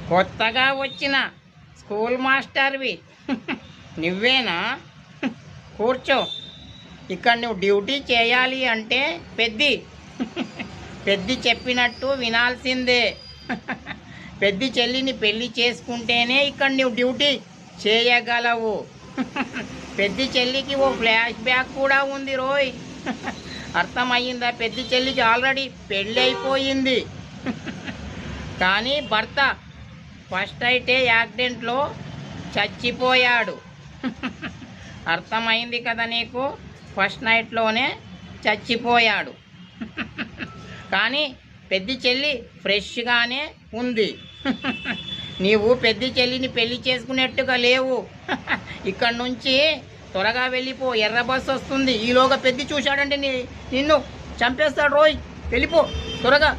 కొత్తగా వచ్చిన స్కూల్ మాస్టర్వి నువ్వేనా? కూర్చో. ఇక్కడ నువ్వు డ్యూటీ చేయాలి అంటే పెద్ది చెప్పినట్టు వినాల్సిందే. పెద్ది చెల్లిని పెళ్లి చేసుకుంటేనే ఇక్కడ నువ్వు డ్యూటీ చేయగలవు. పెద్ది చెల్లికి ఓ ఫ్లాష్ బ్యాక్ కూడా ఉంది రోయ్. అర్థమయ్యిందా? పెద్ది చెల్లికి ఆల్రెడీ పెళ్ళి అయిపోయింది. కానీ భర్త ఫస్ట్ అయితే యాక్సిడెంట్లో చచ్చిపోయాడు. అర్థమైంది కదా నీకు? ఫస్ట్ నైట్లోనే చచ్చిపోయాడు. కానీ పెద్ద చెల్లి ఫ్రెష్గానే ఉంది. నీవు పెద్ద చెల్లిని పెళ్లి చేసుకునేట్టుగా లేవు. ఇక్కడ నుంచి త్వరగా వెళ్ళిపో, ఎర్ర బస్సు వస్తుంది. ఈలోగా పెద్ద చూశాడంటే నిన్ను చంపేస్తాడు రోయ్. వెళ్ళిపో త్వరగా.